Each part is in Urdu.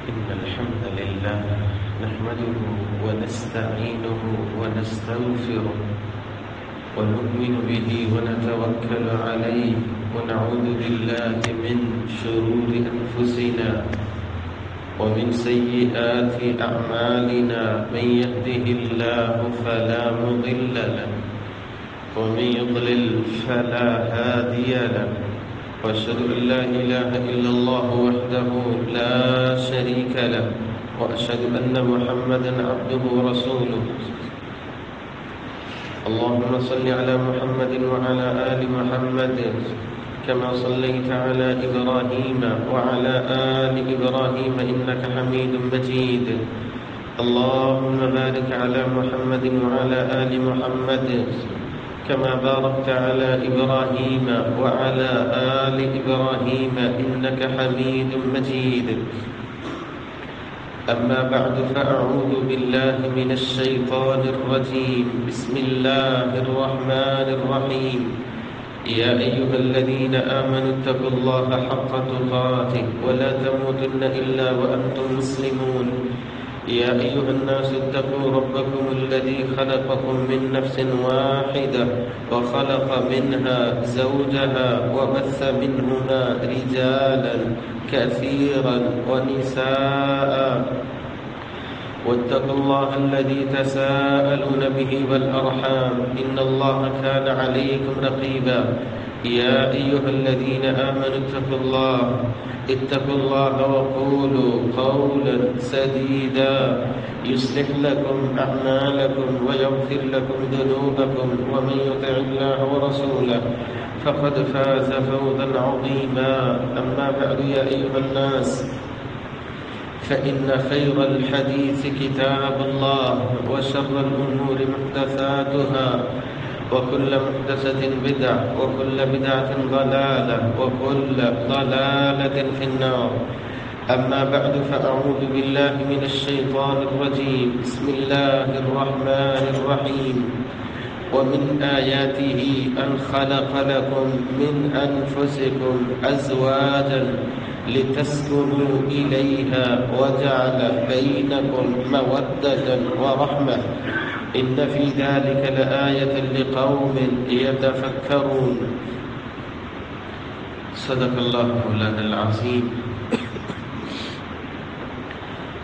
إن الحمد لله نحمده ونستعينه ونستغفره ونؤمن به ونتوكل عليه ونعوذ بالله من شرور أنفسنا ومن سيئات أعمالنا من يهده الله فلا مضل له ومن يضلل فلا هادي له وأشهد أن لا إله إلا الله وحده لا شريك له وأشهد أن محمدا عبده ورسوله اللهم صل على محمد وعلى آل محمد كما صليت على إبراهيم وعلى آل إبراهيم إنك حميد مجيد اللهم بارك على محمد وعلى آل محمد كما باركت على إبراهيم وعلى آل إبراهيم إنك حميد مجيد أما بعد فأعوذ بالله من الشيطان الرجيم بسم الله الرحمن الرحيم يا أيها الذين آمنوا اتقوا الله حق تقاته ولا تموتن إلا وأنتم مسلمون يا أيها الناس اتقوا ربكم الذي خلقكم من نفس واحدة وخلق منها زوجها وبث منهما رجالا كثيرا ونساء واتقوا الله الذي تساءلون به والأرحام إن الله كان عليكم رقيبا يا أيها الذين آمنوا اتقوا الله وقولوا قولا سديدا يصلح لكم أعمالكم ويغفر لكم ذنوبكم ومن يطع الله ورسوله فقد فاز فوزا عظيما أما بعد يا أيها الناس فإن خير الحديث كتاب الله وشر الأمور محدثاتها وكل محدثة بدعة وكل بدعة ضلالة وكل ضلالة في النار أما بعد فأعوذ بالله من الشيطان الرجيم بسم الله الرحمن الرحيم ومن آياته أن خلق لكم من أنفسكم أزواجا لتسكنوا إليها وجعل بينكم مودة ورحمة إن في ذلك لآية لقوم يتفكرون صدق الله مولانا العظيم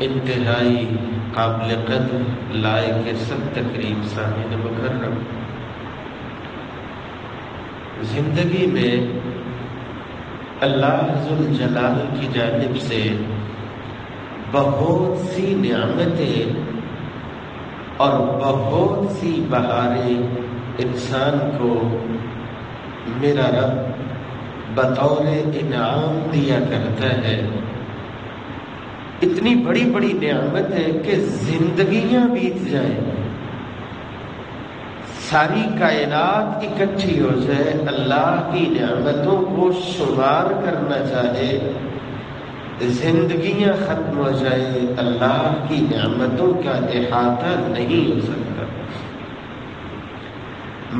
انتہائی قابل قدر لائق سب تقریب سامعین مکرم، زندگی میں اللہ ذوالجلال کی جانب سے بہت سی نعمتیں اور بہت سی بہاریں انسان کو میرا رب بطور انعام دیا کرتا ہے۔ اتنی بڑی بڑی نعمت ہے کہ زندگیاں بیت جائیں، ساری کائنات اکٹھی ہو جائے، اللہ کی نعمتوں کو شمار کرنا چاہے، زندگیاں ختم ہو جائے، اللہ کی نعمتوں کا احاطہ نہیں ہو سکتا۔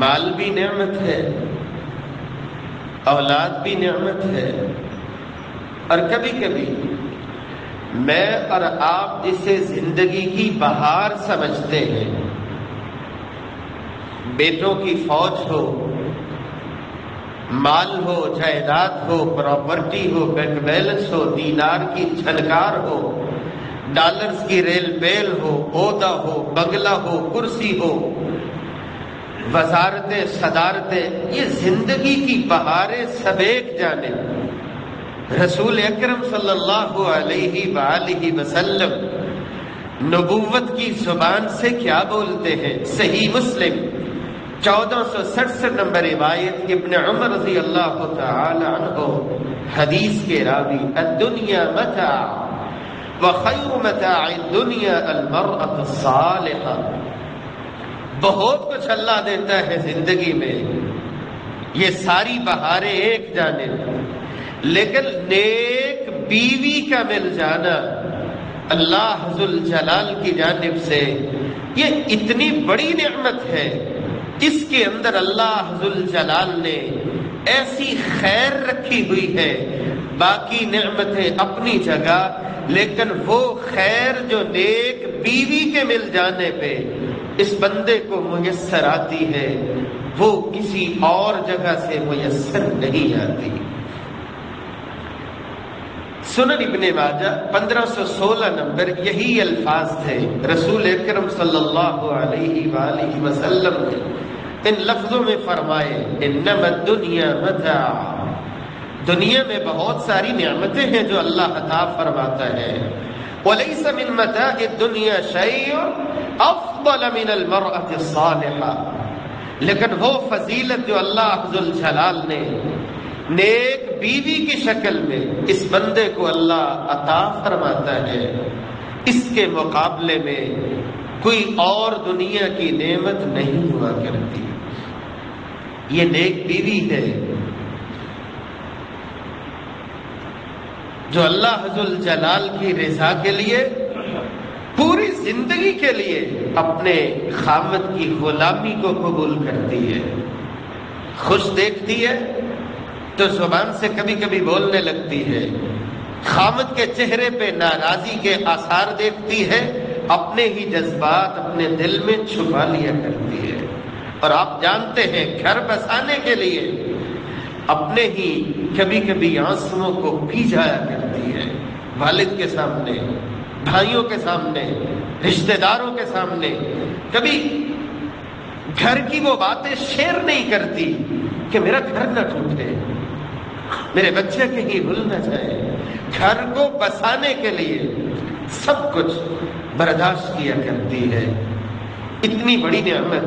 مال بھی نعمت ہے، اولاد بھی نعمت ہے، اور کبھی کبھی میں اور آپ جسے زندگی کی بہار سمجھتے ہیں، بیٹوں کی فوج ہو، مال ہو، جائیداد ہو، پراپرٹی ہو، بینک بیلنس ہو، دینار کی جھنکار ہو، ڈالرز کی ریل بیل ہو، عہدہ ہو، بنگلہ ہو، کرسی ہو، وزارتیں، صدارتیں، یہ زندگی کی بہاریں سب ایک جانب۔ رسول اکرم صلی اللہ علیہ وآلہ وسلم نبوت کی زبان سے کیا بولتے ہیں؟ صحیح مسلم 1467 نمبر روایت، ابن عمر رضی اللہ تعالی عنہ حدیث کے راوی، الدنیا متاع وخیر متاع الدنیا المرأة الصالحہ۔ بہت کچھ اللہ دیتا ہے زندگی میں، یہ ساری بہاریں ایک جانب، لیکن نیک بیوی کا مل جانا اللہ ذوالجلال کی جانب سے یہ اتنی بڑی نعمت ہے، اس کے اندر اللہ ذوالجلال نے ایسی خیر رکھی ہوئی ہے، باقی نعمتیں اپنی جگہ، لیکن وہ خیر جو نیک بیوی کے مل جانے پہ اس بندے کو میسر آتی ہے وہ کسی اور جگہ سے میسر نہیں آتی۔ سنن ابن ماجہ 1516 نمبر یہی الفاظ تھے۔ رسول اکرم صلی اللہ علیہ وآلہ وسلم نے ان لفظوں میں فرمائے انما الدنیا متاع، دنیا میں بہت ساری نعمتیں ہیں جو اللہ عطا فرماتا ہے، ولیس من متاع الدنیا شیء افضل من المرأة الصالحہ، لیکن وہ فضیلت جو اللہ ذوالجلال نے نیک بیوی کی شکل میں اس بندے کو اللہ عطا فرماتا ہے، اس کے مقابلے میں کوئی اور دنیا کی نعمت نہیں ہوا کرتی۔ یہ نیک بیوی ہے جو اللہ ذوالجلال کی رضا کے لیے پوری زندگی کے لیے اپنے خاوند کی غلامی کو قبول کرتی ہے، خوش دیکھتی ہے تو زبان سے کبھی کبھی بولنے لگتی ہے، خاوند کے چہرے پہ ناراضی کے آثار دیکھتی ہے، اپنے ہی جذبات اپنے دل میں چھپا لیا کرتی ہے، اور آپ جانتے ہیں گھر بسانے کے لیے اپنے ہی کبھی کبھی آنسوؤں کو پی جایا کرتی ہے، والد کے سامنے، بھائیوں کے سامنے، رشتہ داروں کے سامنے، کبھی گھر کی وہ باتیں شیئر نہیں کرتی کہ میرا گھر نہ ٹوٹے، میرے بچے کہیں بھول نہ جائے، گھر کو بسانے کے لیے سب کچھ برداشت کیا کرتی ہے۔ اتنی بڑی نعمت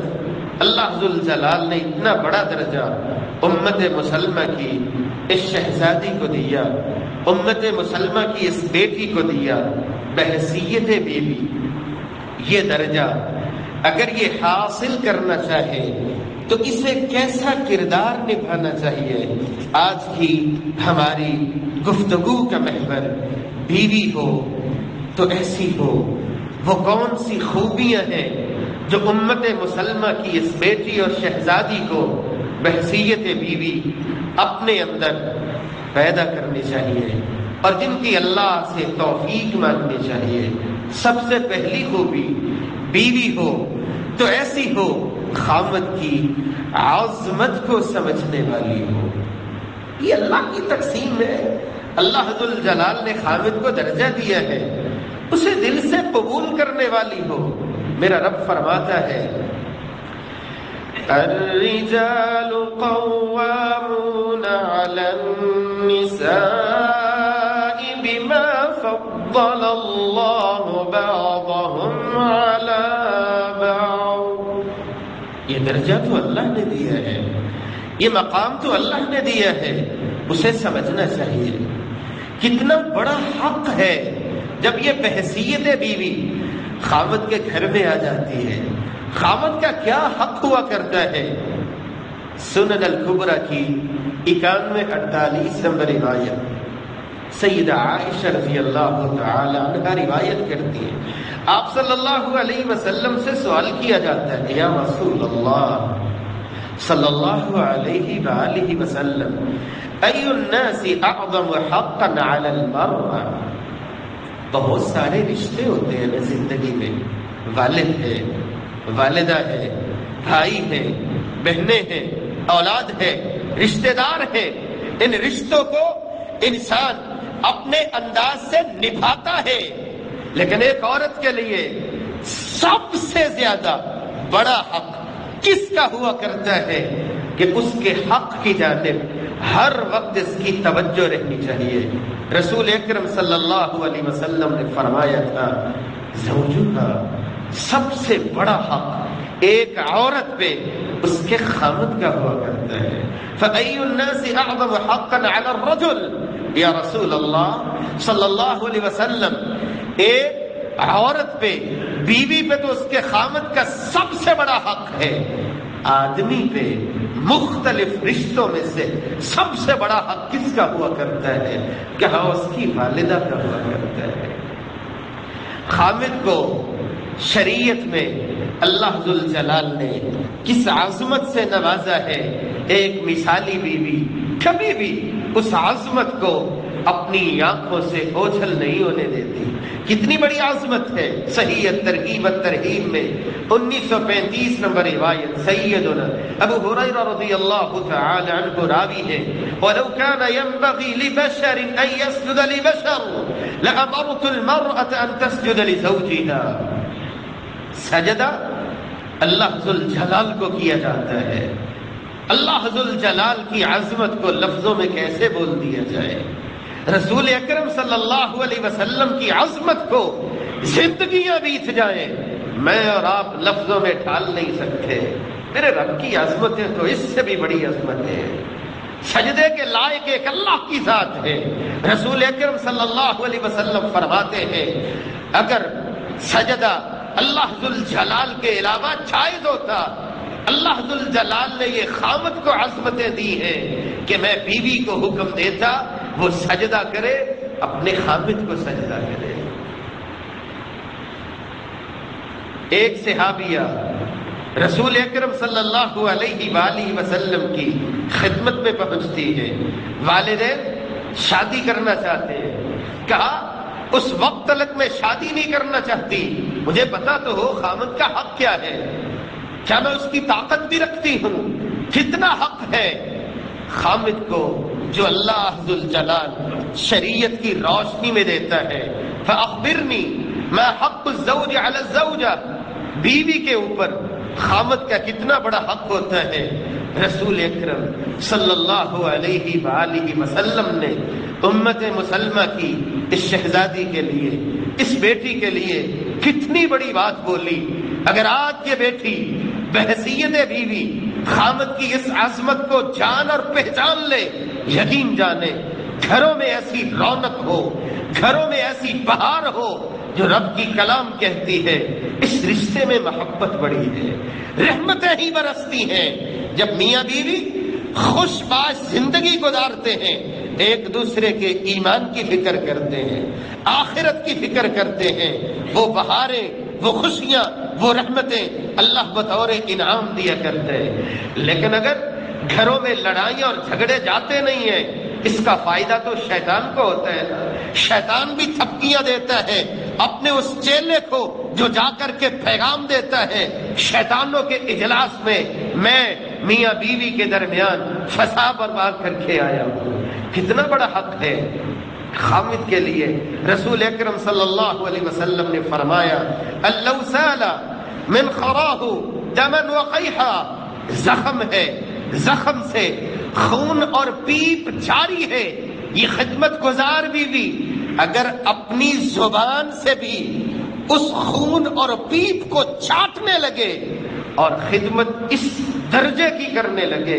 اللہ ذوالجلال نے اتنا بڑا درجہ امت مسلمہ کی اس شہزادی کو دیا، امت مسلمہ کی اس بیٹی کو دیا بحیثیت بیوی۔ یہ درجہ اگر یہ حاصل کرنا چاہے تو اسے کیسا کردار نبھانا چاہیے؟ آج کی ہماری گفتگو کا محور بیوی ہو تو ایسی ہو، وہ کون سی خوبیاں ہیں جو امت مسلمہ کی اس بیٹی اور شہزادی کو بحیثیت بیوی اپنے اندر پیدا کرنی چاہیے اور جن کی اللہ سے توفیق مانگنی چاہیے۔ سب سے پہلی خوبی بیوی ہو تو ایسی ہو خاوند کی عظمت کو سمجھنے والی ہو۔ یہ اللہ کی تقسیم ہے، اللہ ذوالجلال نے خاوند کو درجہ دیا ہے، اسے دل سے قبول کرنے والی ہو۔ میرا رب فرماتا ہے الرجال قوامون علی النساء بما فضل اللہ بعضهم علی بعض، یہ درجہ تو اللہ نے دیا ہے، یہ مقام تو اللہ نے دیا ہے، اسے سمجھنا چاہیے۔ کتنا بڑا حق ہے جب یہ بحیثیت بیوی خاوند کے گھر میں آ جاتی ہے۔ خاوند کا کیا حق ہوا کرتا ہے؟ سنن الکبریٰ کی 9148 نمبر روایت سیدہ عائشہ رضی اللہ تعالی عنہ روایت کرتی ہے، آپ صلی اللہ علیہ وسلم سے سوال کیا جاتا ہے، یا رسول اللہ صلی اللہ علیہ وآلہ وسلم ای الناس اعظم حقا علی المرأة، بہت سارے رشتے ہوتے ہیں زندگی میں، والد ہے، والدہ ہے، بھائی ہے، بہنیں ہیں، اولاد ہے، رشتہ دار ہیں، ان رشتوں کو انسان اپنے انداز سے نبھاتا ہے، لیکن ایک عورت کے لیے سب سے زیادہ بڑا حق کس کا ہوا کرتا ہے کہ اس کے حق کی جانب ہر وقت اس کی توجہ رہنی چاہیے۔ رسول اکرم صلی اللہ علیہ وسلم نے فرمایا تھا زوجہ، سب سے بڑا حق ایک عورت پہ اس کے خاوند کا ہوا کرتا ہے۔ فَأَيُّ النَّاسِ أَعْظَمُ حَقًّا عَلَى الرَّجُلِ، یا رسول اللہ صلی اللہ علیہ وسلم، ایک عورت پہ، بیوی پہ تو اس کے خاوند کا سب سے بڑا حق ہے، آدمی پہ مختلف رشتوں میں سے سب سے بڑا حق کس کا ہوا کرتا ہے؟ کہا اس کی والدہ کا ہوا کرتا ہے۔ خاوند کو شریعت میں اللہ ذوالجلال نے کس عظمت سے نوازا ہے، ایک مثالی بیوی کبھی بھی اس عظمت کو اپنی آنکھوں سے اوجھل نہیں ہونے دیتی. کتنی بڑی عظمت ہے. صحیح ترغیب ترہیب میں 1935 نمبر روایت سیدنا ابو ہریرہ رضی اللہ تعالی عنہ راوی ہے، وَلَوْ كَانَ يَنبَغِي لِبَشَرٍ أَن يَسْجُدَ لِبَشَرٍ لَأَمَرْتُ الْمَرْأَةَ أَن تَسْجُدَ لِزَوْجِهَا. سجدہ اللہ ذوالجلال کو کیا جاتا ہے. اللہ ذوالجلال کی عظمت کو لفظوں میں کیسے بول دیا جائے؟ رسول اکرم صلی اللہ علیہ وسلم کی عظمت کو زندگیاں بیت جائیں، میں اور آپ لفظوں میں ڈھال نہیں سکتے. میرے رب کی عظمت ہے تو اس سے بھی بڑی عظمت ہے. سجدے کے لائق ایک اللہ کی ذات ہے. رسول اکرم صلی اللہ علیہ وسلم فرماتے ہیں اگر سجدہ اللہ ذوالجلال کے علاوہ جائز ہوتا، اللہ ذوالجلال نے یہ خامد کو عظمتیں دی ہیں کہ میں بیوی کو حکم دیتا وہ سجدہ کرے، اپنے خامد کو سجدہ کرے. ایک صحابیہ رسول اکرم صلی اللہ علیہ وآلہ وسلم کی خدمت میں پہنچتی ہے. والدین شادی کرنا چاہتے ہیں. کہا اس وقت تلک میں شادی نہیں کرنا چاہتی، مجھے پتا تو ہو خامد کا حق کیا ہے، کیا میں اس کی طاقت بھی رکھتی ہوں، کتنا حق ہے. خامد کو جو اللہ ذوالجلال شریعت کی روشنی میں دیتا ہے، فأخبرنی ما حق الزوج علی الزوجہ، بیوی کے اوپر خامد کا کتنا بڑا حق ہوتا ہے. رسول اکرم صلی اللہ علیہ وآلہ وسلم نے امت مسلمہ کی اس شہزادی کے لیے، اس بیٹی کے لیے کتنی بڑی بات بولی. اگر آج یہ بیٹی بحیثیت بیوی خامد کی اس عظمت کو جان اور پہچان لے، یقین جانے گھروں میں ایسی رونق ہو، گھروں میں ایسی بہار ہو جو رب کی کلام کہتی ہے اس رشتے میں محبت بڑی ہے، رحمتیں ہی برستی ہیں. جب میاں بیوی خوش باش زندگی گزارتے ہیں، ایک دوسرے کے ایمان کی فکر کرتے ہیں، آخرت کی فکر کرتے ہیں، وہ بہاریں، وہ خوشیاں، وہ رحمتیں اللہ بطور انعام دیا کرتے ہیں. لیکن اگر گھروں میں لڑائیاں اور جھگڑے جاتے نہیں ہیں، اس کا فائدہ تو شیطان کو ہوتا ہے. شیطان بھی تھپکیاں دیتا ہے اپنے اس چیلے کو جو جا کر کے پیغام دیتا ہے شیطانوں کے اجلاس میں میں میاں بیوی کے درمیان فساد برپا کر کے آیا ہوں. کتنا بڑا حق ہے خامد کے لیے. رسول اکرم صلی اللہ علیہ وسلم نے فرمایا اللو سال من خراہ دمن وقیحا، زخم ہے، زخم سے خون اور پیپ جاری ہے. یہ خدمت گزار بیوی اگر اپنی زبان سے بھی اس خون اور پیپ کو چاٹنے لگے اور خدمت اس درجے کی کرنے لگے،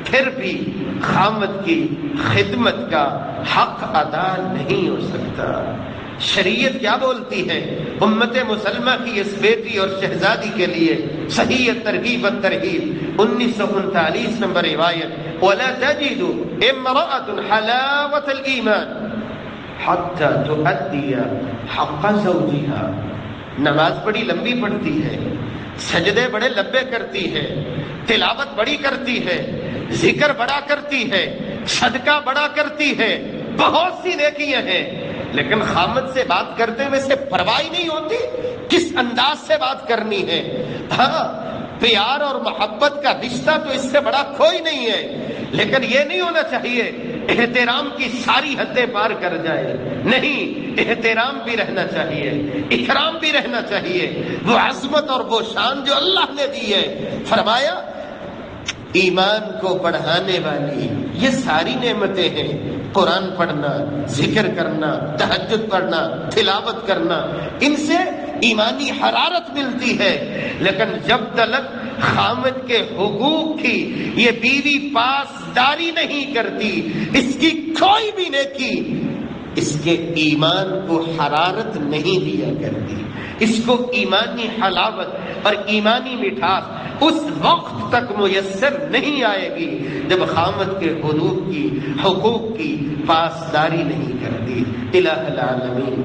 پھر بھی خامد کی خدمت کا حق ادا نہیں ہو سکتا. شریعت کیا بولتی ہے امت مسلمہ کی اس بیٹی اور شہزادی کے لیے؟ صحیح ترغیب ترہیب 1939 نمبر روایت وَلَا تَجِدُ امْرَأَةٌ حَلَاوَةَ الْإِيمَانِ حَتَّى تُؤَدِّيَ حَقَّ زَوْجِهَا. نماز بڑی لمبی پڑھتی ہے، سجدے بڑے لمبے کرتی ہے، تلاوت بڑی کرتی ہے، ذکر بڑا کرتی ہے، صدقہ بڑا کرتی ہے، بہت سی نیکیاں ہیں، لیکن خامد سے بات کرتے ہوئے سے پرواہ نہیں ہوتی کس انداز سے بات کرنی ہے. ہاں پیار اور محبت کا رشتہ تو اس سے بڑا کوئی نہیں ہے، لیکن یہ نہیں ہونا چاہیے احترام کی ساری حدیں پار کر جائے. نہیں، احترام بھی رہنا چاہیے، اکرام بھی رہنا چاہیے. وہ عظمت اور وہ شان جو اللہ نے دی ہے، فرمایا ایمان کو بڑھانے والی یہ ساری نعمتیں ہیں، قرآن پڑھنا، ذکر کرنا، تہجد پڑھنا، تلاوت کرنا، ان سے ایمانی حرارت ملتی ہے. لیکن جب تک خامد کے حقوق کی یہ بیوی پاسداری نہیں کرتی، اس کی کوئی بھی نیکی اس کے ایمان کو حرارت نہیں دیا کرتی، اس کو ایمانی حلاوت اور ایمانی مٹھاس اس وقت تک میسر نہیں آئے گی جب خامد کے حقوق کی پاسداری نہیں کرتی. الہ العالمین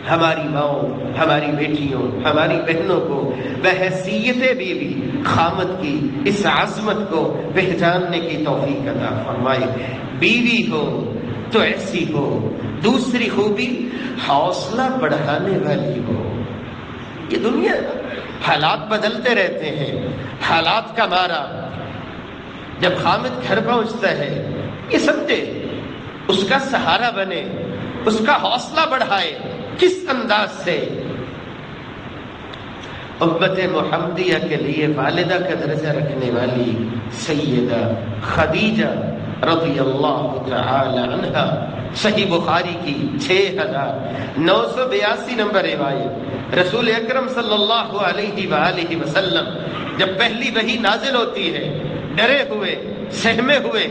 ہماری ماؤں، ہماری بیٹیوں، ہماری بہنوں کو بحیثیت بیوی خامد کی اس عظمت کو پہچاننے کی توفیق عطا فرمائے. بیوی ہو، تو ایسی ہو. دوسری خوبی حوصلہ بڑھانے والی ہو. یہ دنیا حالات بدلتے رہتے ہیں، حالات کا مارا. جب حامد گھر پہنچتا ہے یہ سمجھے، اس کا سہارا بنے، اس کا حوصلہ بڑھائے. کس انداز سے؟ امت محمدیہ کے لیے والدہ کا درجہ رکھنے والی سیدہ خدیجہ رضی اللہ تعالی عنہا، صحیح بخاری کی 6982 نمبر روایت. رسول اکرم صلی اللہ علیہ وآلہ وسلم جب پہلی وحی نازل ہوتی ہے، ڈرے ہوئے سہمے ہوئے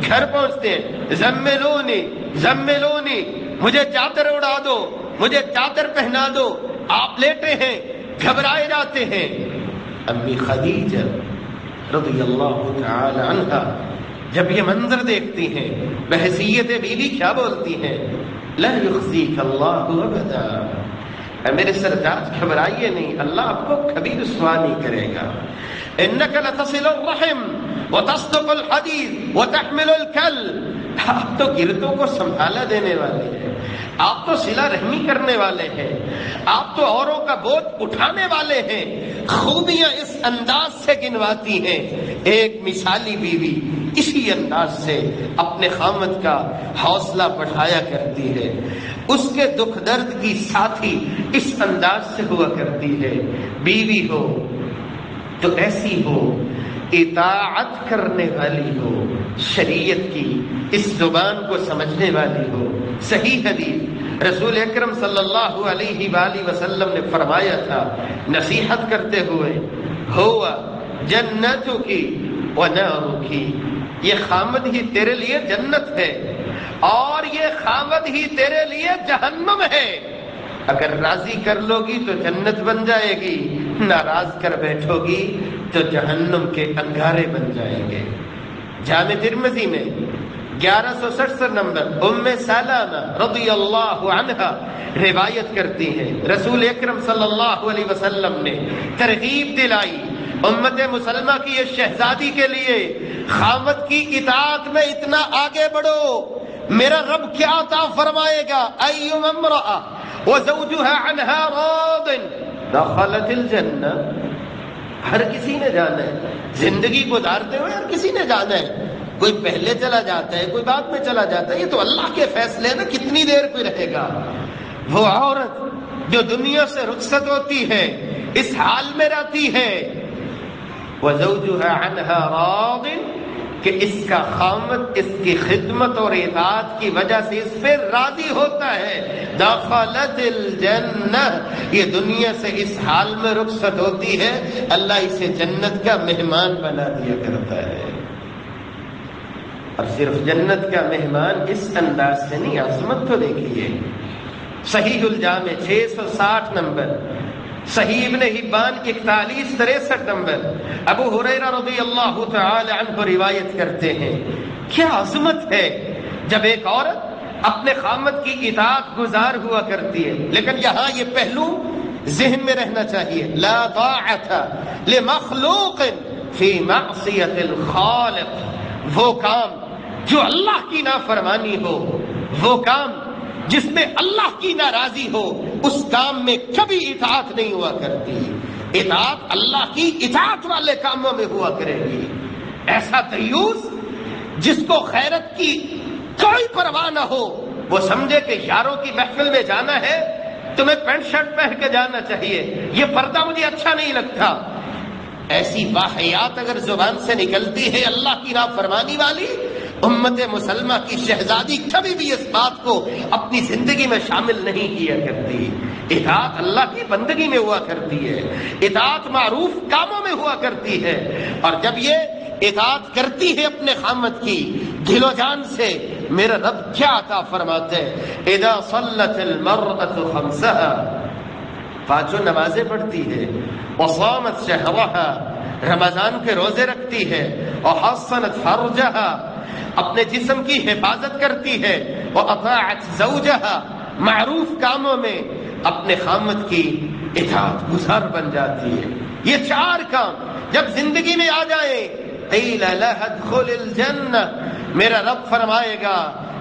گھر پہنچتے ہیں. زملونی زملونی، مجھے چادر اڑا دو، مجھے چادر پہنا دو. آپ لیٹے ہیں، گھبرائے جاتے ہیں. امی خدیجہ رضی اللہ تعالی عنہا جب یہ منظر دیکھتی ہیں، بحیثیت بیوی کیا بولتی ہیں؟ لا یخزیک اللہ ابدا، اے میرے سردار گھبرائیے نہیں، اللہ آپ کو کبھی رسوا نہیں کرے گا. انک لتصل الرحم وتصدق الحدیث وتحمل الکل، آپ تو گرتوں کو سنبھالا دینے والے ہیں، آپ تو صلہ رحمی کرنے والے ہیں، آپ تو اوروں کا بوجھ اٹھانے والے ہیں. خوبیاں اس انداز سے گنواتی ہیں. ایک مثالی بیوی اسی انداز سے اپنے خامد کا حوصلہ بڑھایا کرتی ہے. اس کے دکھ درد کی ساتھی اس انداز سے ہوا کرتی ہے. بیوی ہو تو ایسی ہو، اطاعت کرنے والی ہو، شریعت کی اس زبان کو سمجھنے والی ہو. صحیح حدیث رسول اکرم صلی اللہ علیہ وآلہ وسلم نے فرمایا تھا نصیحت کرتے ہوئے، ہوا جنتوں کی وناروں کی، یہ خامد ہی تیرے لیے جنت ہے اور یہ خامد ہی تیرے لیے جہنم ہے. اگر راضی کر لو گی تو جنت بن جائے گی، ناراض کر بیٹھو گی تو جہنم کے انگارے بن جائیں گے. جامع ترمذی میں 1167 نمبر ام سلمہ رضی اللہ عنہا روایت کرتی ہیں، رسول اکرم صلی اللہ علیہ وسلم نے ترغیب دلائی امت مسلمہ کی یہ شہزادی کے لیے، خامد کی اطاعت میں اتنا آگے بڑھو، میرا رب کیا عطا فرمائے گا. ایوم امرأة وزوجها عنها راض دخلت الجنہ. ہر کسی نے جانا ہے، زندگی گزارتے ہوئے ہر کسی نے جانا ہے. کوئی پہلے چلا جاتا ہے، کوئی بعد میں چلا جاتا ہے، یہ تو اللہ کے فیصلے نا کتنی دیر کوئی رہے گا. وہ عورت جو دنیا سے رخصت ہوتی ہے اس حال میں رہتی ہے، وزوجها عنها راض، کہ اس کا خامد اس کی خدمت اور اطاعت کی وجہ سے اس پہ راضی ہوتا ہے. دخلت الجنہ، یہ دنیا سے اس حال میں رخصت ہوتی ہے اللہ اسے جنت کا مہمان بنا دیا کرتا ہے. اور صرف جنت کا مہمان اس انداز سے نہیں، عظمت تو دیکھیے. صحیح الجامع 660 نمبر، صحیح ابن حبان 4163 نمبر، ابو ہریرہ رضی اللہ تعالی عنہ روایت کرتے ہیں کیا عظمت ہے جب ایک عورت اپنے خامد کی اطاعت گزار ہوا کرتی ہے. لیکن یہاں یہ پہلو ذہن میں رہنا چاہیے، لا طاعت لمخلوق فی معصیت الخالق. وہ کام جو اللہ کی نافرمانی ہو، وہ کام جس میں اللہ کی ناراضی ہو، اس کام میں کبھی اطاعت نہیں ہوا کرتی. اطاعت اللہ کی اطاعت والے کاموں میں ہوا کرے گی. ایسا دیوس جس کو خیرت کی کوئی پرواہ نہ ہو، وہ سمجھے کہ یاروں کی محفل میں جانا ہے، تمہیں پینٹ شرٹ پہن کے جانا چاہیے، یہ پردہ مجھے اچھا نہیں لگتا. ایسی واحیات اگر زبان سے نکلتی ہے اللہ کی نافرمانی والی، امت مسلمہ کی شہزادی کبھی بھی اس بات کو اپنی زندگی میں شامل نہیں کیا کرتی. اطاعت اللہ کی بندگی میں ہوا کرتی ہے، اطاعت معروف کاموں میں ہوا کرتی ہے. اور جب یہ اطاعت کرتی ہے اپنے خامد کی دل و جان سے، میرا رب کیا عطا فرماتے ہیں، اذا صلت المرأة خمسها، پانچوں نمازیں پڑھتی ہے، وصامت شہرها، رمضان کے روزے رکھتی ہے، وحصنت فرجها، اپنے جسم کی حفاظت کرتی ہے، وأطاعت زوجها، معروف کاموں میں اپنے خامد کی اطاعت گزار بن جاتی ہے. یہ چار کام جب زندگی میں آ جائیں، قیل لها ادخل الجنہ، میرا رب فرمائے گا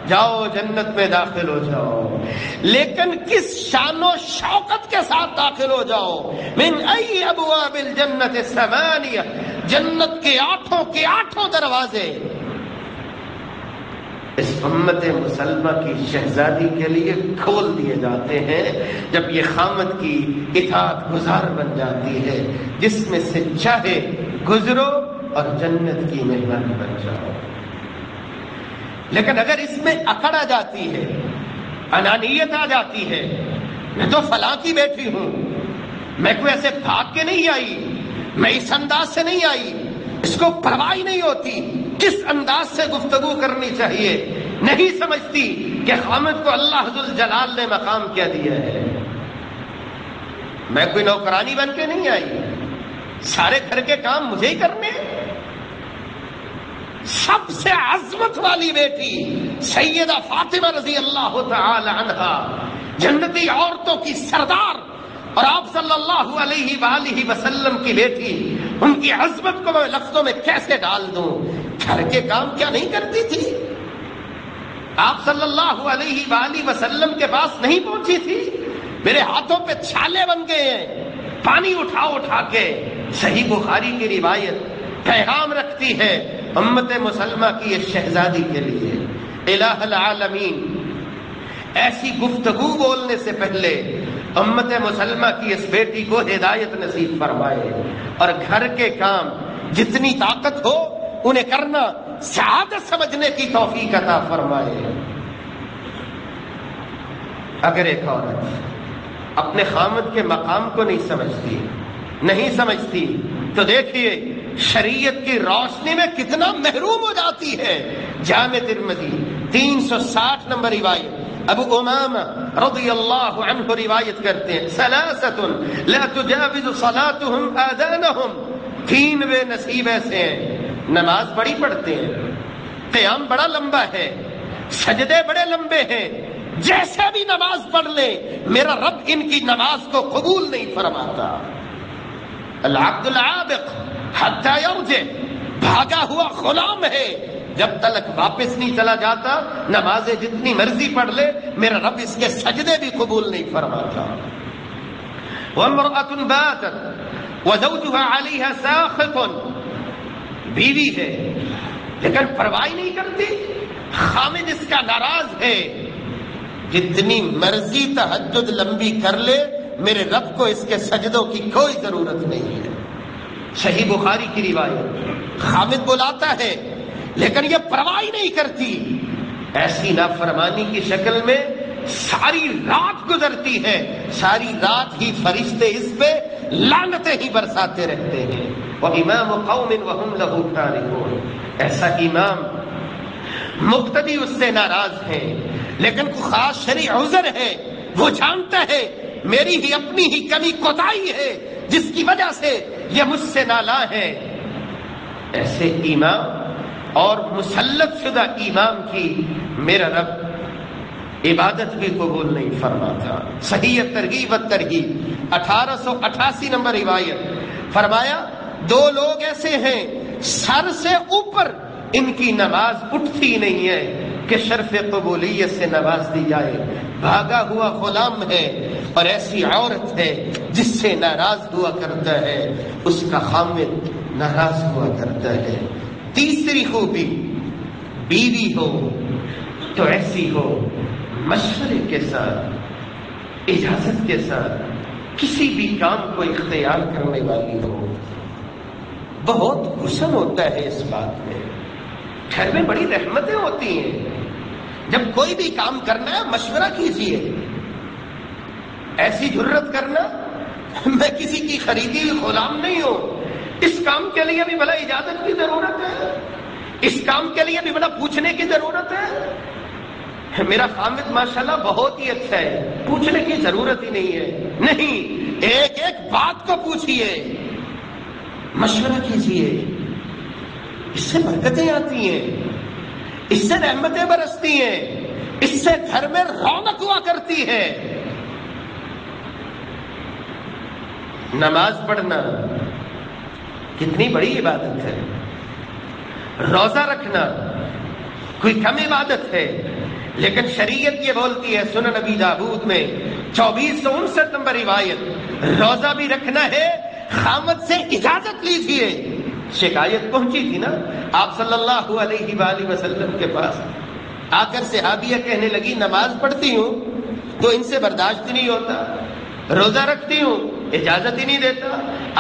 جاؤ جنت میں داخل ہو جاؤ، لیکن کس شان و شوکت کے ساتھ داخل ہو جاؤ؟ من ای ابواب الجنت الثمانیہ، جنت کے آٹھوں دروازے اس امت مسلمہ کی شہزادی کے لیے کھول دیے جاتے ہیں جب یہ خامد کی اطاعت گزار بن جاتی ہے، جس میں سے چاہے گزرو اور جنت کی مہمان بن جاؤ۔ لیکن اگر اس میں اکڑ آ جاتی ہے، انانیت آ جاتی ہے، میں تو فلاں کی بیٹی ہوں، میں کوئی ایسے بھاگ کے نہیں آئی، میں اس انداز سے نہیں آئی، اس کو پرواہ نہیں ہوتی کس انداز سے گفتگو کرنی چاہیے، نہیں سمجھتی کہ خامد کو اللہ ذوالجلال نے مقام کیا دیا ہے، میں کوئی نوکرانی بن کے نہیں آئی، سارے گھر کے کام مجھے ہی کرنے۔ سب سے عظمت والی بیٹی سیدہ فاطمہ رضی اللہ تعالی عنہا، جنتی عورتوں کی سردار، اور آپ صلی اللہ علیہ وآلہ وسلم کی بیٹی، ان کی عظمت کو میں لفظوں میں کیسے ڈال دوں؟ گھر کے کام کیا نہیں کرتی تھی؟ آپ صلی اللہ علیہ وآلہ وسلم کے پاس نہیں پہنچی تھی؟ میرے ہاتھوں پہ چھالے بن گئے ہیں، پانی اٹھا کے۔ صحیح بخاری کی روایت پیغام رکھتی ہے امت مسلمہ کی اس شہزادی کے لیے، الہ العالمین ایسی گفتگو بولنے سے پہلے امت مسلمہ کی اس بیٹی کو ہدایت نصیب فرمائے، اور گھر کے کام جتنی طاقت ہو انہیں کرنا سعادت سمجھنے کی توفیق عطا فرمائے۔ اگر ایک عورت اپنے خامد کے مقام کو نہیں سمجھتی تو دیکھیے شریعت کی روشنی میں کتنا محروم ہو جاتی ہے۔ جامع ترمذی 360 نمبر روایت، ابو امامہ رضی اللہ عنہ روایت کرتے ہیں، ثلاثۃ لا تجاوز صلاتهم آذانهم، 3 بے نصیب ایسے ہیں، نماز بڑی پڑھتے ہیں، قیام بڑا لمبا ہے، سجدے بڑے لمبے ہیں، جیسے بھی نماز پڑھ لیں میرا رب ان کی نماز کو قبول نہیں فرماتا۔ العبد العابق حتی یرجع، بھاگا ہوا غلام ہے، جب تک واپس نہیں چلا جاتا نمازیں جتنی مرضی پڑھ لے میرا رب اس کے سجدے بھی قبول نہیں فرماتا۔ وامرأة باتت وزوجها عليها ساخط، بیوی ہے لیکن پرواہ نہیں کرتی، خامد اس کا ناراض ہے، جتنی مرضی تہجد لمبی کر لے میرے رب کو اس کے سجدوں کی کوئی ضرورت نہیں ہے۔ صحیح بخاری کی روایت، خامد بلاتا ہے لیکن یہ پرواہ نہیں کرتی، ایسی نافرمانی کی شکل میں ساری رات گزرتی ہے، ساری رات ہی فرشتے اس پہ لعنتیں ہی برساتے رہتے ہیں۔ وَإِمَامُ قَوْمٍ وَهُمْ لَهُ كَارِهُونَ، ایسا امام مقتدی اس سے ناراض ہے لیکن کوئی خاص شرعی عذر ہے، وہ جانتا ہے میری ہی اپنی ہی کمی کوتاہی ہے جس کی وجہ سے یہ مجھ سے نالاں ہے۔ ایسے امام اور مسلط شدہ امام کی میرا رب عبادت بھی قبول نہیں فرماتا۔ صحیح ترغیب و ترہیب 1888 نمبر روایت، فرمایا 2 لوگ ایسے ہیں سر سے اوپر ان کی نماز اٹھتی نہیں ہے کہ شرف قبولیت سے نواز دی جائے، بھاگا ہوا غلام ہے اور ایسی عورت ہے جس سے ناراض ہوا کرتا ہے، اس کا خامد ناراض ہوا کرتا ہے۔ تیسری خوبی، بیوی ہو تو ایسی ہو مشورے کے ساتھ، اجازت کے ساتھ کسی بھی کام کو اختیار کرنے والی ہو۔ بہت حسن ہوتا ہے اس بات میں، گھر میں بڑی رحمتیں ہوتی ہیں، جب کوئی بھی کام کرنا ہے مشورہ کیجیے، ایسی جرت کرنا میں کسی کی خریدی ہوئی غلام نہیں ہوں، اس کام کے لیے بھی بھلا اجازت کی ضرورت ہے، اس کام کے لیے بھی بھلا پوچھنے کی ضرورت ہے، میرا خامد ماشاءاللہ بہت ہی اچھا ہے، پوچھنے کی ضرورت ہی نہیں ہے، نہیں، ایک ایک بات کو پوچھیے، مشورہ کیجیے، اس سے برکتیں آتی ہیں، اس سے رحمتیں برستی ہیں، اس سے گھر میں رونق ہوا کرتی ہے۔ نماز پڑھنا کتنی بڑی عبادت ہے، روزہ رکھنا کوئی کم عبادت ہے، لیکن شریعت یہ بولتی ہے سنن نبی داؤد میں 2459 نمبر روایت، روزہ بھی رکھنا ہے، خامد سے اجازت لیجیے۔ شکایت پہنچی تھی نا آپ صلی اللہ علیہ وآلہ وسلم کے پاس، آ کر صحابیہ کہنے لگی نماز پڑھتی ہوں تو ان سے برداشت نہیں ہوتا، روزہ رکھتی ہوں اجازت ہی نہیں دیتا۔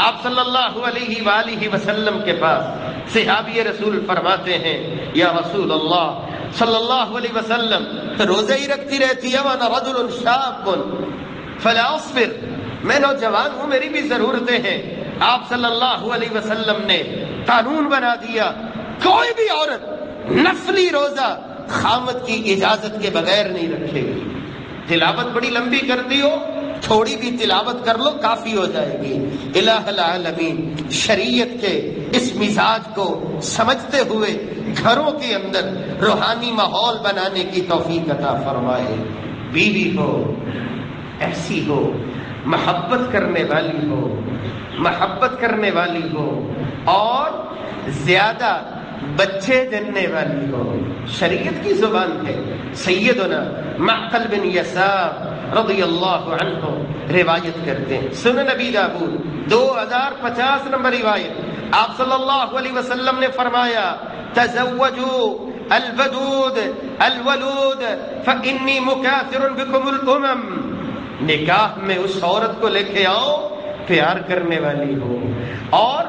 آپ صلی اللہ علیہ وآلہ وسلم کے پاس صحابی رسول فرماتے ہیں یا رسول اللہ صلی اللہ علیہ وسلم روزہ ہی رکھتی رہتی ہے، وانا رجل شاب فلا اصبر، میں نوجوان ہوں میری بھی ضرورتیں ہیں۔ آپ صلی اللہ علیہ وسلم نے قانون بنا دیا کوئی بھی عورت نفلی روزہ خامد کی اجازت کے بغیر نہیں رکھے گی۔ تلاوت بڑی لمبی کرتی ہو تھوڑی بھی تلاوت کر لو کافی ہو جائے گی۔ الہ العالمین شریعت کے اس مزاج کو سمجھتے ہوئے گھروں کے اندر روحانی ماحول بنانے کی توفیق عطا فرمائے۔ بیوی ہو ایسی ہو، محبت کرنے والی ہو، محبت کرنے والی ہو اور زیادہ بچے جننے والی ہو۔ شریعت کی زبان ہے۔ سیدنا معقل بن یسار رضی اللہ عنہ روایت کرتے ہیں، سنن نبی داؤد 2050 نمبر روایت، آپ صلی اللہ علیہ وسلم نے فرمایا تزوجوا الودود الولود فإنی مکاثر بکم الامم، نکاح میں اس عورت کو لے کے آؤ پیار کرنے والی ہو اور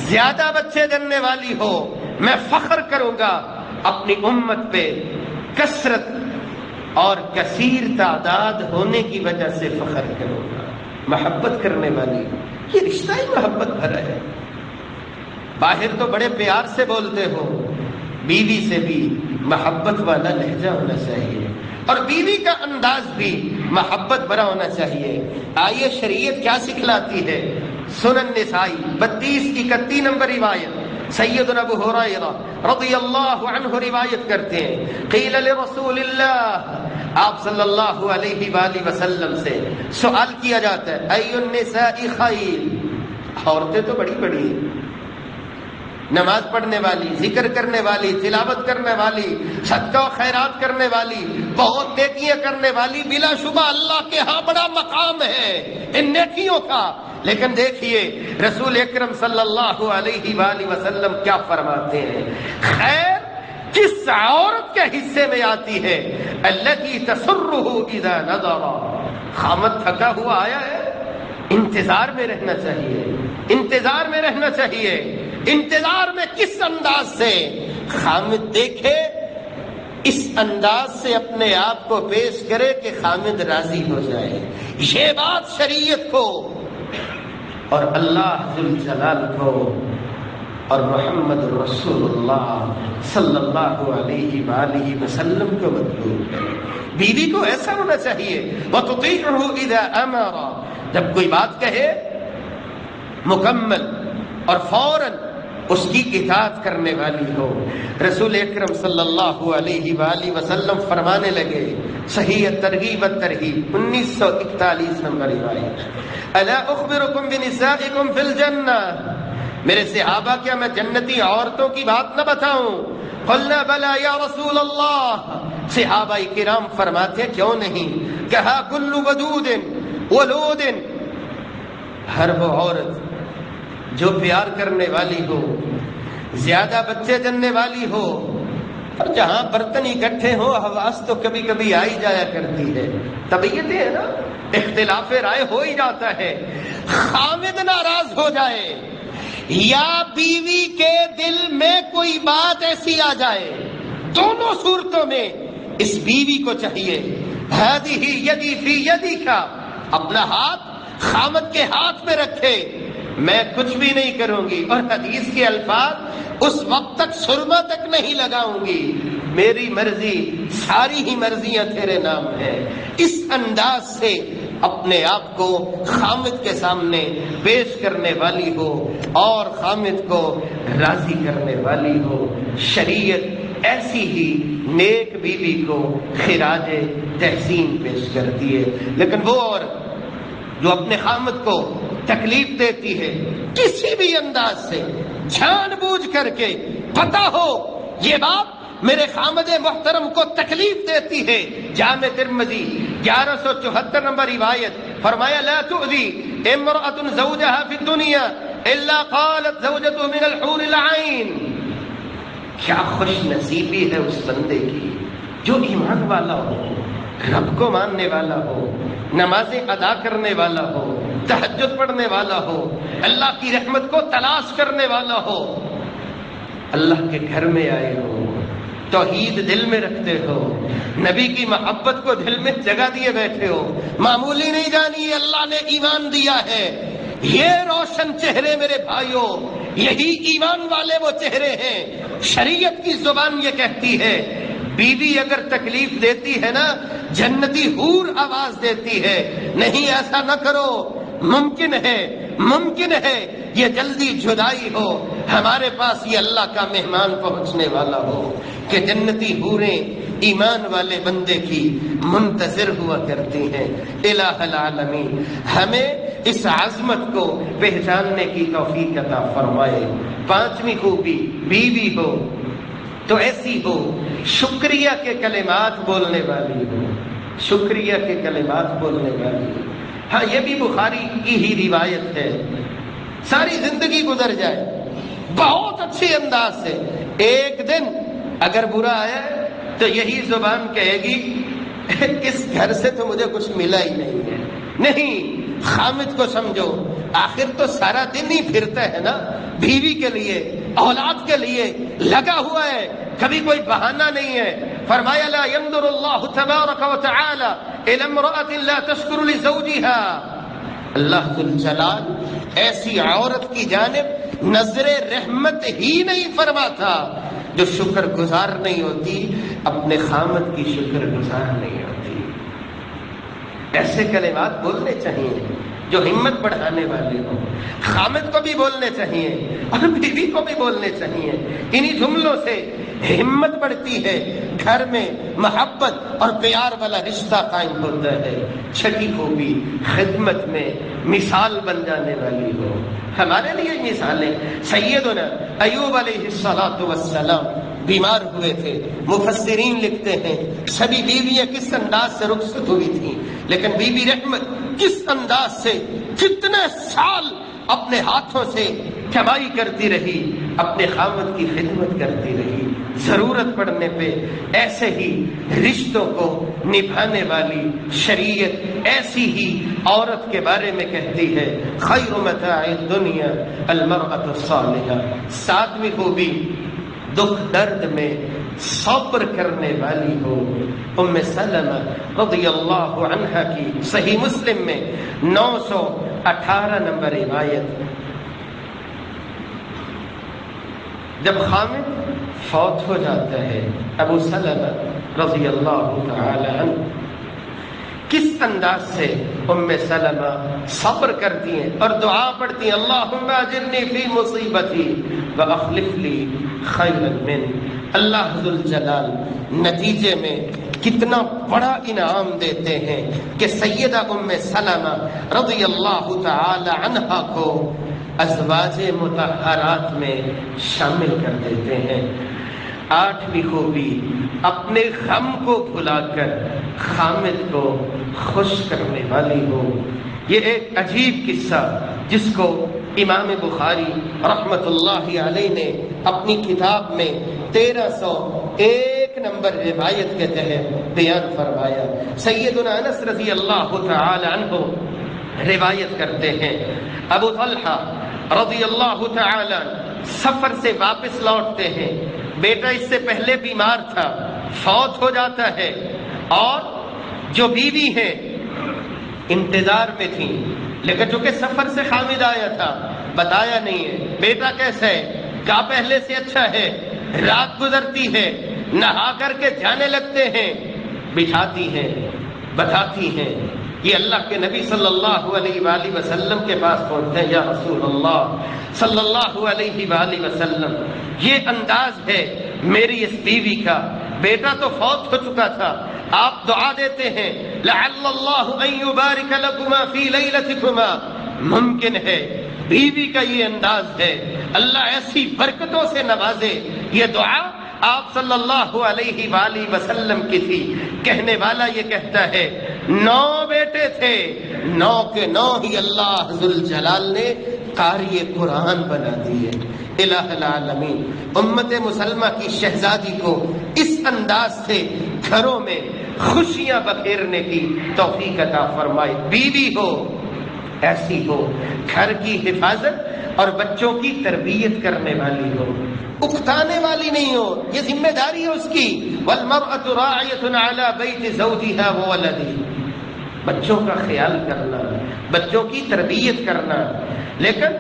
زیادہ بچے جننے والی ہو، میں فخر کروں گا اپنی امت پہ، کثرت اور کثیر تعداد ہونے کی وجہ سے فخر کروں گا۔ محبت کرنے والی، یہ رشتہ ہی محبت بھرا ہے۔ باہر تو بڑے پیار سے بولتے ہو، بیوی سے بھی محبت والا لہجہ ہونا چاہیے اور بیوی کا انداز بھی محبت بھرا ہونا چاہیے۔ آئیے شریعت کیا سکھلاتی ہے۔ سنن نسائی 3231 نمبر روایت، سیدنا ابو ہریرہ رضی اللہ عنہ روایت کرتے ہیں، قیل لرسول اللہ، آپ صلی اللہ علیہ وآلہ وسلم سے سوال کیا جاتا ہے، ای النساء خیر، عورتیں تو بڑی بڑی ہیں، نماز پڑھنے والی، ذکر کرنے والی، تلاوت کرنے والی، صدقہ و خیرات کرنے والی، بہت نیکیاں کرنے والی، بلا شبہ اللہ کے ہاں بڑا مقام ہے ان نیکیوں کا، لیکن دیکھیے رسول اکرم صلی اللہ علیہ وآلہ وسلم کیا فرماتے ہیں، خیر کس عورت کے حصے میں آتی ہے، التی تسرہ اذا نظر، خامد تھکا ہوا آیا ہے، انتظار میں رہنا چاہیے، انتظار میں رہنا چاہیے، انتظار میں کس انداز سے خامد دیکھے، اس انداز سے اپنے آپ کو پیش کرے کہ خامد راضی ہو جائے۔ یہ بات شریعت کو اور اللہ ذوالجلال کو اور محمد رسول اللہ صلی اللہ علیہ وآلہ وسلم کو مطلوب ہے۔ بیوی کو ایسا ہونا چاہیے، وَتُطِيعُهُ إِذَا أَمَرَ، جب کوئی بات کہے مکمل اور فوراً اس کی اطاعت کرنے والی ہو۔ رسول اکرم صلی اللہ علیہ وآلہ وسلم فرمانے لگے، صحیح ترغیب الترہیب 1941 نمبر روایت، الا اخبرکم بنسائکم فی الجنہ، میرے صحابہ کیا میں جنتی عورتوں کی بات نہ بتاؤں؟ قلنا بلا یا رسول اللہ، صحابہ کرام فرماتے کیوں نہیں، کہا کل ودود ولود، ہر وہ عورت جو پیار کرنے والی ہو، زیادہ بچے جننے والی ہو، اور جہاں برتن اکٹھے ہو حواس تو کبھی کبھی آئی جایا کرتی ہے، طبیعتیں ہے نا، اختلاف رائے ہو ہی جاتا ہے، خامد ناراض ہو جائے یا بیوی کے دل میں کوئی بات ایسی آ جائے، دونوں صورتوں میں اس بیوی کو چاہیے ہذہ یدی فی یدک، اپنا ہاتھ خامد کے ہاتھ میں رکھے، میں کچھ بھی نہیں کروں گی، اور حدیث کے الفاظ اس وقت تک سرما تک نہیں لگاؤں گی، میری مرضی ساری ہی مرضیاں تیرے نام ہے۔ اس انداز سے اپنے آپ کو خامد کے سامنے پیش کرنے والی ہو اور خامد کو راضی کرنے والی ہو۔ شریعت ایسی ہی نیک بیوی کو خراج تحسین پیش کرتی ہے، لیکن وہ عورت جو اپنے خامد کو تکلیف دیتی ہے کسی بھی انداز سے، جان بوجھ کر کے، پتہ ہو یہ بات میرے خامد محترم کو تکلیف دیتی ہے۔ جامع ترمذی 1174 نمبر روایت، فرمایا لا تؤذی امرأة زوجها فی الدنیا الا قالت زوجته من الحور العین۔ کیا خوش نصیبی ہے اس بندے کی جو ایمان والا ہو، رب کو ماننے والا ہو، نمازیں ادا کرنے والا ہو، تہجد پڑھنے والا ہو، اللہ کی رحمت کو تلاش کرنے والا ہو، اللہ کے گھر میں آئے ہو، توحید دل میں رکھتے ہو، نبی کی محبت کو دل میں جگہ دیے بیٹھے ہو، معمولی نہیں جانی اللہ نے ایمان دیا ہے۔ یہ روشن چہرے میرے بھائیوں، یہی ایمان والے وہ چہرے ہیں۔ شریعت کی زبان یہ کہتی ہے بیوی اگر تکلیف دیتی ہے نا، جنتی حور آواز دیتی ہے نہیں ایسا نہ کرو، ممکن ہے یہ جلدی جدائی ہو، ہمارے پاس یہ اللہ کا مہمان پہنچنے والا ہو کہ جنتی حوریں ایمان والے بندے کی منتظر ہوا کرتی ہیں۔ الہ العالمین ہمیں اس عظمت کو پہچاننے کی توفیق عطا فرمائے۔ پانچویں خوبی، بیوی ہو تو ایسی ہو شکریہ کے کلمات بولنے والی ہو، شکریہ کے کلمات بولنے والی ہو۔ ہاں یہ بھی بخاری کی ہی روایت ہے، ساری زندگی گزر جائے بہت اچھے انداز سے، ایک دن اگر برا آیا تو یہی زبان کہے گی اس گھر سے تو مجھے کچھ ملا ہی نہیں ہے۔ نہیں، خامد کو سمجھو، آخر تو سارا دن ہی پھرتا ہے نا، بیوی کے لیے، اولاد کے لیے لگا ہوا ہے، کبھی کوئی بہانہ نہیں ہے۔ فرمایا لا ينظر اللہ تبارک و تعالی الی امرأة لا تشکر لزوجها، اللہ ذوالجلال ایسی عورت کی جانب نظر رحمت ہی نہیں فرماتا جو شکر گزار نہیں ہوتی، اپنے خامد کی شکر گزار نہیں ہوتی۔ ایسے کلمات بولنے چاہیے جو ہمت بڑھانے والے ہوں، خامد کو بھی بولنے چاہیے اور بیوی کو بھی بولنے چاہیے۔ انہی جملوں سے ہمت بڑھتی ہے، گھر میں محبت اور پیار والا رشتہ قائم ہوتا ہے۔ چھٹی خوبی، خدمت میں مثال بن جانے والی ہو۔ ہمارے لیے مثالیں، سیدنا ایوب علیہ السلام بیمار ہوئے تھے، مفسرین لکھتے ہیں سبھی بیویاں کس انداز سے رخصت ہوئی تھیں، لیکن بی بی رحمت کس انداز سے کتنے سال اپنے ہاتھوں سے کمائی کرتی رہی، اپنے خامد کی خدمت کرتی رہی، ضرورت پڑنے پہ ایسے ہی رشتوں کو نبھانے والی شریعت ایسی ہی عورت کے بارے میں کہتی ہے خیر متاع الدنیا المرأة الصالحہ۔ ساتویں خوبی، دکھ درد میں صبر کرنے والی ہو۔ ام سلمہ رضی اللہ عنہا کی صحیح مسلم میں 918 نمبر روایت، جب خامد فوت ہو جاتا ہے ابو سلمہ رضی اللہ تعالی عنہ کس انداز سے ام سلمہ صبر کرتی ہیں اور دعا پڑھتی ہیں اللہم اجرنی فی مصیبتی واخلف لی خیرا من۔ اللہ ذوالجلال نتیجے میں کتنا بڑا انعام دیتے ہیں کہ سیدہ ام سلمہ رضی اللہ تعالی عنہا کو ازواج مطہرات میں شامل کر دیتے ہیں۔ آٹھویں خوبی، اپنے غم کو بھلا کر خامد کو خوش کرنے والی ہو۔ یہ ایک عجیب قصہ جس کو امام بخاری رحمت اللہ علیہ نے اپنی کتاب میں 1301 نمبر روایت کے تحت بیان فرمایا۔ سیدنا انس رضی اللہ تعالی عنہ روایت کرتے ہیں ابو طلحہ رضی اللہ تعالی سفر سے واپس لوٹتے ہیں، بیٹا اس سے پہلے بیمار تھا، فوت ہو جاتا ہے، اور جو بیوی ہے انتظار میں تھی، لیکن چونکہ سفر سے خامد آیا تھا بتایا نہیں ہے بیٹا کیسا ہے، کیا پہلے سے اچھا ہے۔ رات گزرتی ہے، نہا کر کے جانے لگتے ہیں، بٹھاتی ہیں، بتاتی ہیں، یہ اللہ کے نبی صلی اللہ علیہ وآلہ وسلم کے پاس پہنچتے ہیں، یا رسول اللہ صلی اللہ علیہ وآلہ وسلم یہ انداز ہے میری اس بیوی کا، بیٹا تو فوت ہو چکا تھا، آپ دعا دیتے ہیں لعل اللہ ان یبارک لکما فی لیلتکما، ممکن ہے بیوی کا یہ انداز ہے اللہ ایسی برکتوں سے نوازے، یہ دعا آپ صلی اللہ علیہ وآلہ وسلم کسی کہنے والا یہ کہتا ہے 9 بیٹے تھے، 9 کے 9 ہی اللہ ذوالجلال نے قاری قرآن بنا دیے۔ الہ العالمین امت مسلمہ کی شہزادی کو اس انداز سے گھروں میں خوشیاں بکھیرنے کی توفیق عطا فرمائے۔ بیوی ہو ایسی ہو، گھر کی حفاظت اور بچوں کی تربیت کرنے والی ہو، اکتانے والی نہیں ہو، یہ ذمہ داری ہے اس کی۔ والمرأة راعیۃ علی بیت زوجہا وولدہ، بچوں کا خیال کرنا، بچوں کی تربیت کرنا۔ لیکن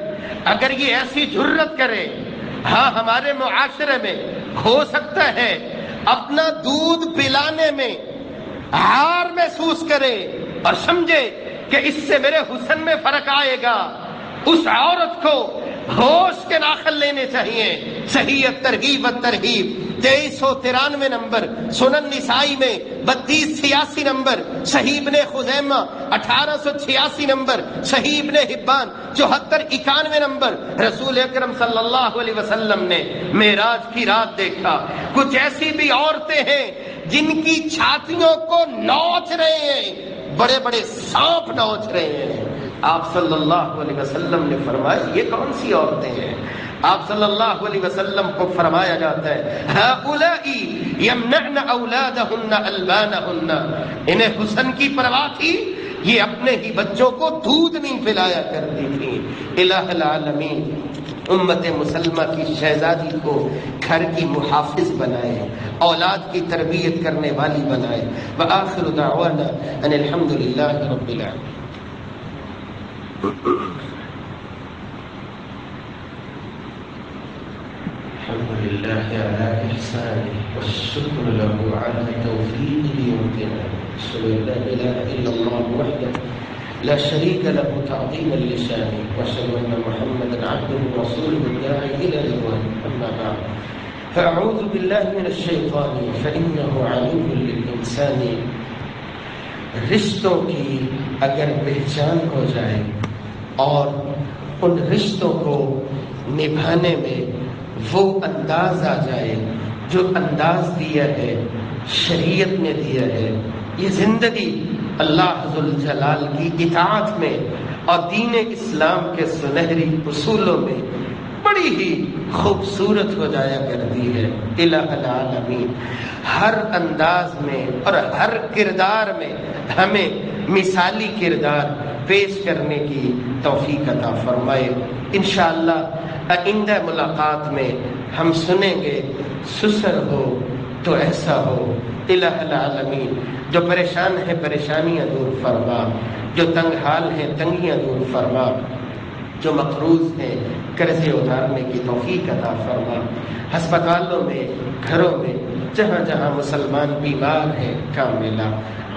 اگر یہ ایسی جرت کرے، ہاں ہمارے معاشرے میں ہو سکتا ہے اپنا دودھ پلانے میں عار محسوس کرے اور سمجھے کہ اس سے میرے حسن میں فرق آئے گا، اس عورت کو ہوش کے ناخن لینے چاہیے۔ صحیح ترغیب و ترہیب 2393 نمبر، سنن نسائی میں 3286 نمبر، صحیح ابن خزیمہ 1886 نمبر، صحیح ابن حبان 7491 نمبر۔ رسول اکرم صلی اللہ علیہ وسلم نے معراج کی رات دیکھا، کچھ ایسی بھی عورتیں ہیں جن کی چھاتیوں کو نوچ رہے ہیں، بڑے بڑے سانپ نوچ رہے ہیں۔ آپ صلی اللہ علیہ وسلم نے فرمایا یہ کون سی عورتیں ہیں؟ آپ صلی اللہ علیہ وسلم کو فرمایا جاتا ہے ہؤلاء یمنعن اولادہن البانہن، انہیں حسن کی پرواہ تھی، یہ اپنے ہی بچوں کو دودھ نہیں پلایا کرتی تھی۔ الہ العالمین امت مسلمہ کی شہزادی کو گھر کی محافظ بنائے، اولاد کی تربیت کرنے والی بنائے۔ وآخر دعوانا ان الحمد للہ رب العالمین۔ الحمد لله على إحسانه والشكر له على توفيقه وامتنانه، أشهد أن لا إله إلا الله وحده لا شريك له تعظيما لشانه، وأشهد أن محمدا عبده ورسوله الداعي إلى رضوانه، أما بعد فأعوذ بالله من الشيطان فإنه عدو للإنسان۔ رشتوں کی اگر پہچان ہو جائے اور ان رشتوں کو نبھانے میں وہ انداز آ جائے جو انداز دیا ہے، شریعت نے دیا ہے، یہ زندگی اللہ ذوالجلال کی اطاعت میں اور دین اسلام کے سنہری اصولوں میں بڑی ہی خوبصورت ہو جایا کرتی ہے۔ الہ العالمین ہر انداز میں اور ہر کردار میں ہمیں مثالی کردار پیش کرنے کی توفیق عطا فرمائے۔ انشاءاللہ آئندہ ملاقات میں ہم سنیں گے سسر ہو تو ایسا ہو۔ الہ العالمین جو پریشان ہے پریشانیاں دور فرما، جو تنگ حال ہیں تنگیاں دور فرما، جو مقروض ہیں قرضے اتارنے کی توفیق عطا فرما۔ ہسپتالوں میں، گھروں میں، جہاں جہاں مسلمان بیمار ہیں کاملہ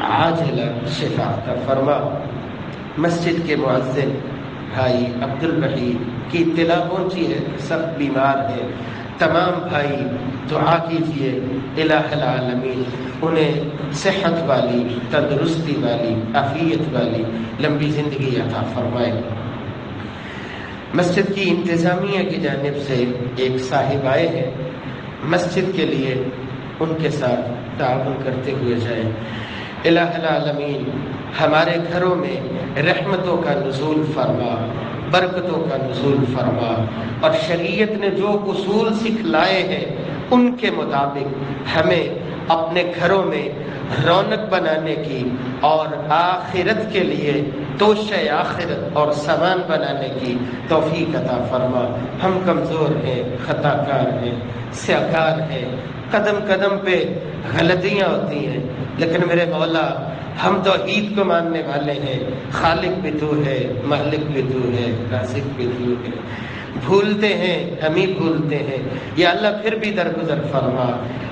عاجلہ شفا عطا فرما۔ مسجد کے مؤذن بھائی عبد الوحید کی اطلاع پہنچی ہے سخت بیمار ہیں، تمام بھائی دعا کیجیے الہ العالمین انہیں صحت والی، تندرستی والی، عافیت والی لمبی زندگی عطا فرمائے۔ مسجد کی انتظامیہ کی جانب سے ایک صاحب آئے ہیں، مسجد کے لیے ان کے ساتھ تعاون کرتے ہوئے جائیں۔ الہ العالمین ہمارے گھروں میں رحمتوں کا نزول فرما، برکتوں کا نزول فرما، اور شریعت نے جو اصول سکھلائے ہیں ان کے مطابق ہمیں اپنے گھروں میں رونق بنانے کی اور آخرت کے لیے توشہ آخرت اور سامان بنانے کی توفیق عطا فرما۔ ہم کمزور ہیں، خطا کار ہیں، سیاکار ہیں، قدم قدم پہ غلطیاں ہوتی ہیں، لیکن میرے مولا ہم توحید کو ماننے والے ہیں، خالق بھی تو ہے، مالک بھی تو ہے، رازق بھی تو ہے، بھولتے ہیں، ہم ہی بھولتے ہیں، یا اللہ پھر بھی درگزر فرما،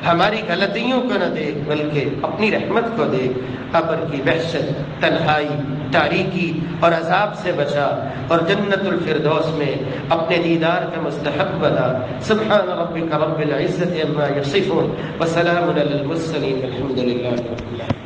ہماری غلطیوں کو نہ دیکھ بلکہ اپنی رحمت کو دیکھ، قبر کی وحشت، تنہائی، تاریکی اور عذاب سے بچا، اور جنت الفردوس میں اپنے دیدار کا مستحق بنا۔ سبحان ربک رب العزت عما یصفون وسلام علی المرسلین والحمد للہ رب العالمین۔